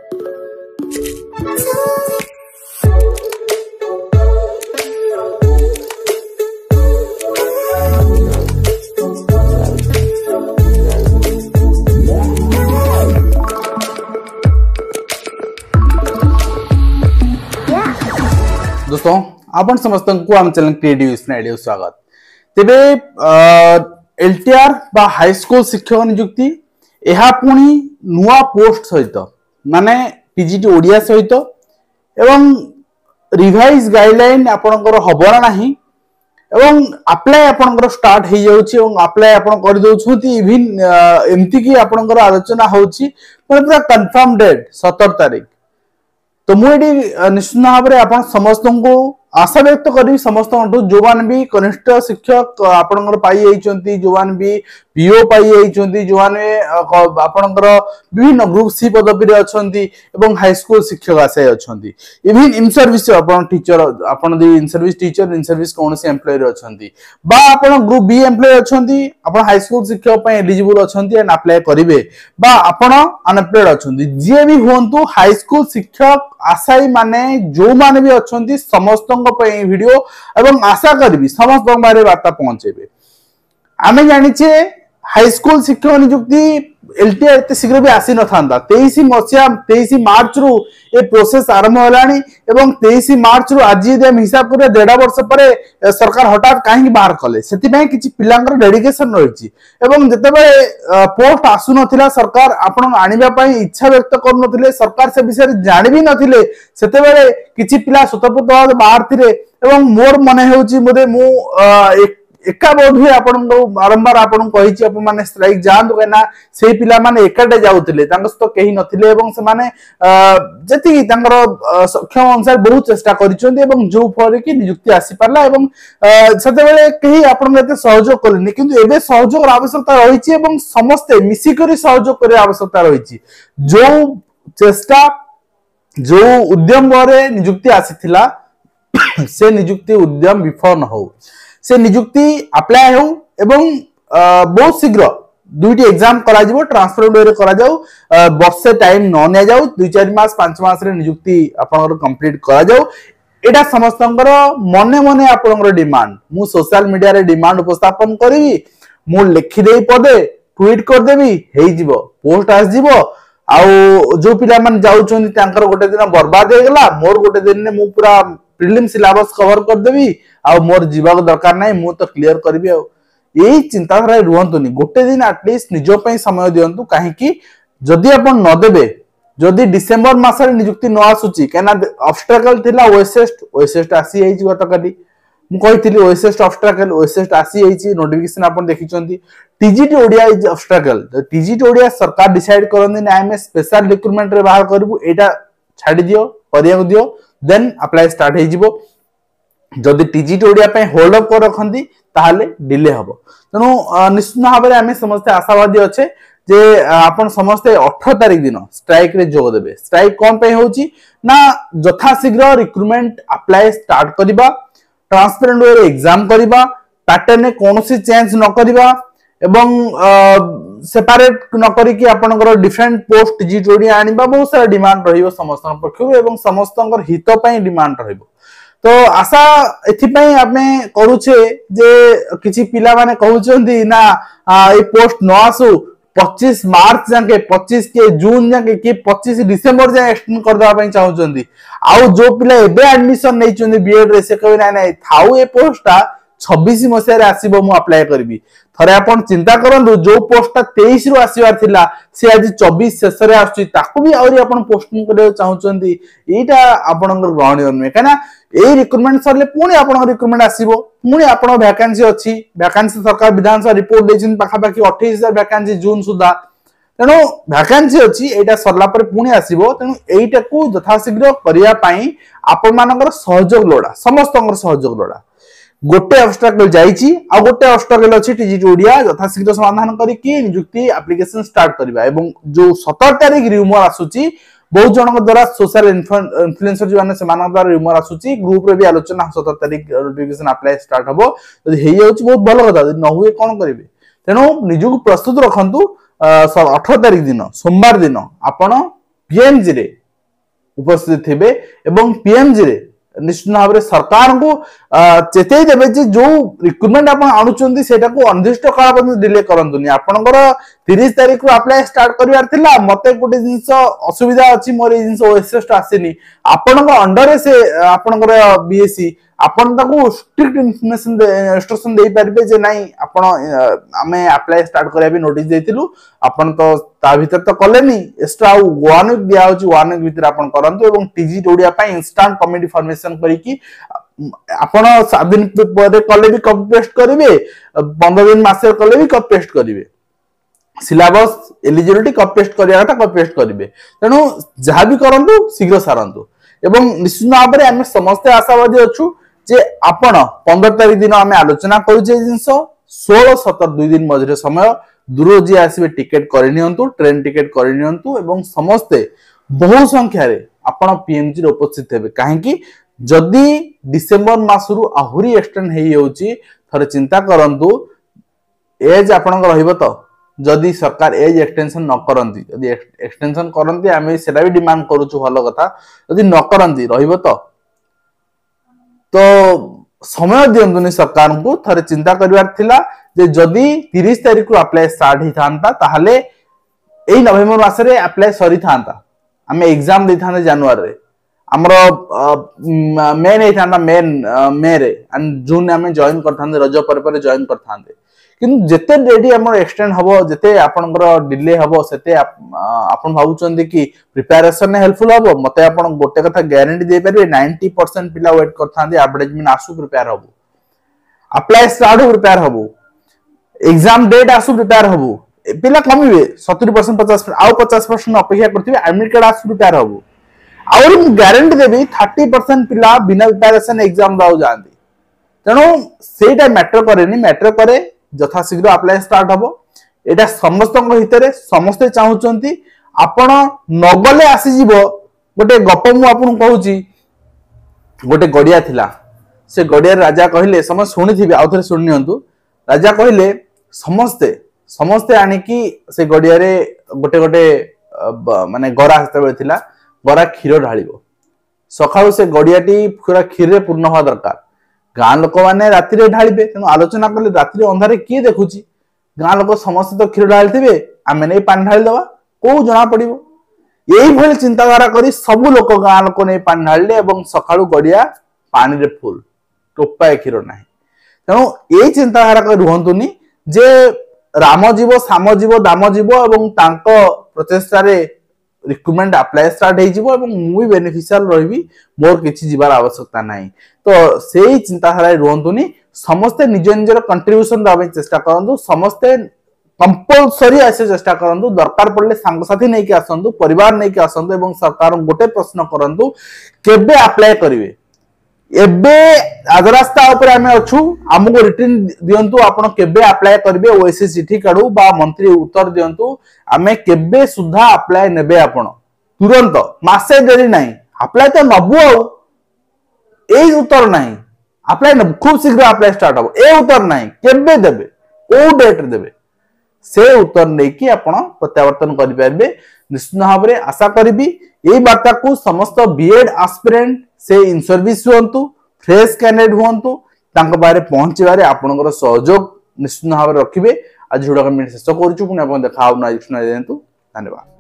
दोस्तों आपण समस्त को आम चैनल क्रिएटिव आइडिया स्वागत। तेबे एलटीआर बा हाई स्कूल शिक्षक नियुक्ति यह पुणी नुआ पोस्ट सहित माने टीजीटी ओडिया सहित एवं रिवाइज गाइडलाइन आपनकर हबना नाही एवं अप्लाई आपनकर स्टार्ट हे जाउची एवं अप्लाई आपन कर दोछुती इवन एमती की आपनकर आलोचना होउची पूरा कंफर्म डेट 17 तारीख। तो मुझे निश्चित भाव में आप समस्त को आशा व्यक्त करी समस्त जो मान भी कनिष्ठ शिक्षक आपणकर पाई जो मान भी पीओ पाई जो माने आपणकर विभिन्न ग्रुप सी पदवी अच्छा हाई स्कूल शिक्षक आशाय अच्छा इवन इन सर्विस आपन टीचर आपन in service teacher in service कौन से एम्प्लॉयर अच्छा बा आपन ग्रुप बी एम्प्लॉय अच्छा आपन हाई स्कूल शिक्षक पे एलिजिबल अच्छा एंड अप्लाई करेंगे बा आपन अनएम्प्लॉयड अच्छा जी भी हूँ हाई स्कूल शिक्षक आशायी माने जो माने भी अच्छा समस्त वीडियो एवं आशा करी समस्त वार्ता पहुंचेबे। आमे जानिचे हाई स्कूल शिक्षक नियुक्ति एलटीआर एते शीघ्र भी आसी न थांदा 23 मार्च रु ए प्रोसेस आरंभ होलानी एवं 23 मार्च रु आज यदि हम हिसाब करिया 1.5 वर्ष परे सरकार हठात काहे बाहर कले सेति पय किछि पिलांकर डेडिकेशन रहिछि एवं जतबे पोस्ट आसु नथिला सरकार आपण आनिबा पय इच्छा व्यक्त कर नथिले सरकार से विषय जानि भी नथिले सेतेबेले किछि पिला स्वतंत्र बाहर थिले एवं मोर मने हेउछि मोदे मु एका बोध हुए आपण बारंबार आपण कहिछि आपण माने स्ट्राइक जांदो केना से पिला माने एकाटे जाउथिले तांकस तो केही नथिले एवं से माने जति तांकर सक्षम अनुसार बहुत चेष्टा करिसोंती एवं जो फरे कि नियुक्ति आसी परला एवं सते बेले केही आपण एते सहयोग करनी किंतु एबे सहयोग आवश्यकता रहिछि एवं समस्त मिसी करी सहयोग करे आवश्यकता रहिछि जो चेष्टा जो उद्यम रे नियुक्ति आसीथिला से नियुक्ति उद्यम विफल न हो से नियुक्ति अप्लाई हो एवं बहुत शीघ्र दुईटी एग्जाम करा जिवो ट्रांसफर वे रे करा जाऊ वर्षे टाइम न ने जाऊ 2-4 मास 5 मास रे नियुक्ति आपनकर कंप्लीट करा जाऊ एटा समस्तंकर मने मने आपनकर डिमांड मु सोशल मीडिया रे डिमांड उपस्थापन करिवि मु लिखि देई पदे ट्वीट कर देबी हेई जिवो पोस्ट आस जिवो आउ जो पिला मन जाउछोनी तांकर गोटे दिन बर्बाद हे गेला मोर गोटे दिन ने मु पूरा प्रीलिम सिलेबस कवर कर देबी आ मोर जीवा दरकार नाही मु तो क्लियर करबी आ एई चिंताधारा रुहंतुनी गोटे दिन एटलीस्ट निजो पई समय दियंतु काहे कि जदी अपन न देबे जदी डिसेंबर मास रे नियुक्ति न आसुची केना ऑब्स्ट्रकल थिला ओएसएस आसी हेची गतकाली मु कहिथिली ओएसएस ऑब्स्ट्रकल ओएसएस आसी हेची नोटिफिकेशन अपन देखिचंती TGT Odia is obstacle TGT Odia सरकार डिसाइड करंदी ना एम स्पेशल रिक्रूटमेंट रे बाहर करबु एटा छाडी दियो करिया दियो देन अप्लाई स्टार्ट हे जिवो जदि टीजीटी ओडिया पे होल्ड अप कर रखंती ताहाले डिले हबो तनो निश्चित भाव में आमे समस्त आशावादी अच्छे जे आपण समस्त 18 तारिख दिन स्ट्राइक रे जोग देबे स्ट्राइक कोन पे होउची ना यथा शीघ्र रिक्रूटमेंट अप्लाई स्टार्ट करिबा ट्रांसपेरेंट वे रे एग्जाम करिबा पैटर्न ने कोनोसी चेंज न करिबा एवं सेपरेट न करी कि आपनकर डिफरेंट पोस्ट टीजीटी ओडिया आनिबा बहुत सारा डिमांड रहिबो समस्त पक्षरु एवं समस्तंकर हित पई डिमांड रहिबो तो आशा एथिपई आमे करूछे जे किछि पिला माने कहउछंती ना ए पोस्ट न आसु 25 मार्च जाके 25 के जून जाके कि 25 डिसेंबर जाके एक्सटेंड कर दवा पई चाहउछंती आउ जो पिला एबे एडमिशन नै चंदी बीएड रे से कहै ना नै थाउ ए पोस्टटा 26 मसिया रे आसीबो मु अप्लाई करबी थरे आपण चिंता करंदु जो पोस्टटा 23 रु आसीवार थिला से आज 24 शेष रे आछी ताकू भी आउरी आपण पोस्टिंग करे चाहउछंती एटा आपनकर ग्रहणीय नै कना ए रिक्रूटमेंट सरले पुणी आपण रिक्रूटमेंट आसीबो पुणी आपण वैकेंसी अछि वैकेंसी सरकार विधानसभा रिपोर्ट देछिन पाखा पाखी 28000 वैकेंसी जून सुधा तेनो वैकेंसी अछि एटा सरला पर पुणी आसीबो तेनु एटा को यथाशीघ्र करिया पई आपण मानकर सहयोग लोडा समस्तंकर सहयोग लोडा गोटे ऑब्स्ट्रकल जाईची आ गोटे ऑब्स्ट्रकल अछि टीजीटी ओडिया यथाशीघ्र समाधान करी कि नियुक्ति एप्लीकेशन स्टार्ट करबा एवं जो 17 तारिख रिमूवर आसुची बहुत जनक द्वारा सोशल इन्फ्लुएंसर जो माने समान द्वारा रिमूवर आसुची ग्रुप रे भी आलोचना 17 तारिख नोटिफिकेशन अप्लाई स्टार्ट हबो यदि हेई जाउची बहुत भलो कथा यदि न हुए कोन करिवे तेनो निजुक प्रस्तुत रखंतु 18 तारिख दिन सोमवार दिन आपण पीएमजी रे उपस्थित थे एवं पीएमजी रे निश्चित भाव में सरकार को चेतई देवे जो रिक्रुटमेंट आप आणुचंती सेटा को अनिर्दिष्ट काल पर्यंत डिले करंतुनी आपनकर 30 तारिख को अप्लाई स्टार्ट करिवार थिला मते गुटे जिंस असुविधा अछि मोर ए जिंस ओएसएस आसीनी आपनकर अंडर से आपनकर बीएससी आपण ताको स्ट्रिक्ट इंस्ट्रक्शन दे पारिबे जे नाही आपण आमे अप्लाई स्टार्ट करिया भी नोटिस देथिलु आपण तो ता भीतर तो कलेनी एक्स्ट्रा 1 वीक दिया होची 1 वीक भीतर आपण करंतु एवं टीजी ओडिया पई इंस्टेंट कमिटी फॉर्मेशन करिकी आपण 7 दिन परे कले भी कॉपी पेस्ट करिवे 15 दिन मासे कले भी कॉपी पेस्ट करिवे सिलेबस एलिजिबिलिटी कॉपी पेस्ट करिया था कॉपी पेस्ट करिवे तेनु जहा भी करंतु शीघ्र सारंतु एवं निश्चित भाव में आमे समस्त आशावादी अछु जे आपण 15 तारिख दिन आमे आलोचना करूचे जिंस 16 17 2 दिन मझरे समय दूर जी आसीबे टिकट करि नियंतु ट्रेन टिकट करि नियंतु एवं समस्त बहु संख्या रे आपण पीएमजी रे उपस्थित हेबे काहे कि जदी डिसेंबर मासरु आहुरी एक्सटेंड हेई होची थरे चिंता करंतु एज आपण रहिबो तो जदी सरकार एज एक्सटेंशन न करंती जदी एक्सटेंशन करंती आमे सेटा भी डिमांड करूछु भलो कथा जदी न करंती रहिबो तो समय दियंतुनी सरकार को थरे चिंता करिवार थिला जे जदी 30 तारिख को अप्लाई स्टार्ट ही थांता ताहले एई नवेम्बर मास रे अप्लाई सरी थांता हमें एग्जाम दे थांते जनवरी रे हमरो मे नै थांता मे रे एंड जून हमें जॉइन कर थांते रज पर जॉइन कर थांते किंतु जेते रेडी हमर एक्सटेंड हबो जेते आपनकर डिले हबो सेते आपन भाबुचंदी कि प्रिपरेशन हेल्पफुल हबो मते आपन गोटे कथा गारंटी दे परिबे 90% पिला वेट करथांदी एवरेज में आसु प्रिपेयर हबो अप्लाई स्टार्ट प्रिपेयर हबो एग्जाम डेट आसु प्रिपेयर हबो पिला कमिबे 70% 50% आउ 50% अपेक्षा करथिबे एडमिट कार्ड आसु प्रिपेयर हबो और मु गारंटी देबी 30% पिला बिना प्रिपरेशन एग्जाम दाउ जांदी तेनो सेटा मैटर करेनी मैटर करे जथा शीघ्र अप्लाई स्टार्ट हबो एटा समस्तक हितरे समस्त चाहुचंती आपण नगले आसी जीवो गोटे गप मु आपन कहूची गोटे गडिया थिला से गडिया राजा कहिले सम सुनिथिबे आउथरे सुनियंतु राजा कहिले समस्ते आनी की से गडिया रे गोटे गोटे माने गरा हस्ते बेले थिला गरा क्षीर ढालिबो सखाउ से गडियाटी पूरा क्षीर रे पूर्ण होवा दरकार गाँ लोक मैंने राति ढाड़े तेणु आलोचना कले राति अंधारे किए देखुची गाँ लोक समस्त तो क्षीर ढाली थे आम नहीं पानी ढाली दवा कौ जना पड़ो यही भाई चिंताधारा करी सबू लोक गाँ लोक नहीं पानी ढाले और सका गड़िया पानी रे फुल टोपाए क्षीर ना तेणु यही चिंताधारा कर रुहतुनि जे राम जीव साम जीव दाम जीव और प्रचेषा रिक्रुटमेंट अप्लाई स्टार्ट हो मुझे बेनिफिशियल रही मोर किसी जीवार आवश्यकता नहीं तो से चिंताधारा रुहतुनि समस्ते निज निजर कंट्रीब्यूशन देवा चेष्टा करंतु समस्ते कंपलसरी आसे चेष्टा करंतु दरकार पड़े सांगसाथी नहीं कि आसंतु परिवार नहीं कि आसंतु एवं सरकार गोटे प्रश्न करंतु केबे अप्लाई करिवे एबे आदरास्ता ऊपर आमे अछु हमको रिटर्न दियंतु आपण केबे अप्लाई करबे ओएसएस चिठी काढू बा मंत्री उत्तर दियंतु आमे केबे सुधा अप्लाई नेबे आपण तुरंत मासे देरी नहीं अप्लाई तो नबु एई उत्तर नहीं अप्लाई खूब शीघ्र अप्लाई स्टार्ट हो ए उत्तर नहीं केबे देबे को डेट देबे से उत्तर नहीं कि आपण प्रत्यावर्तन करि पारबे निश्चित भाव में आशा करी यही वार्ता को समस्त बीएड एस्पिरेंट से इन सर्विस हुंतु फ्रेश कैंडिडेट हुंतु तांको बारे पहुंचबारे आपनकर सहयोग निश्चित भाव में रखिबे आज वीडियो शेष करूछु पुनी आपन देखा धन्यवाद।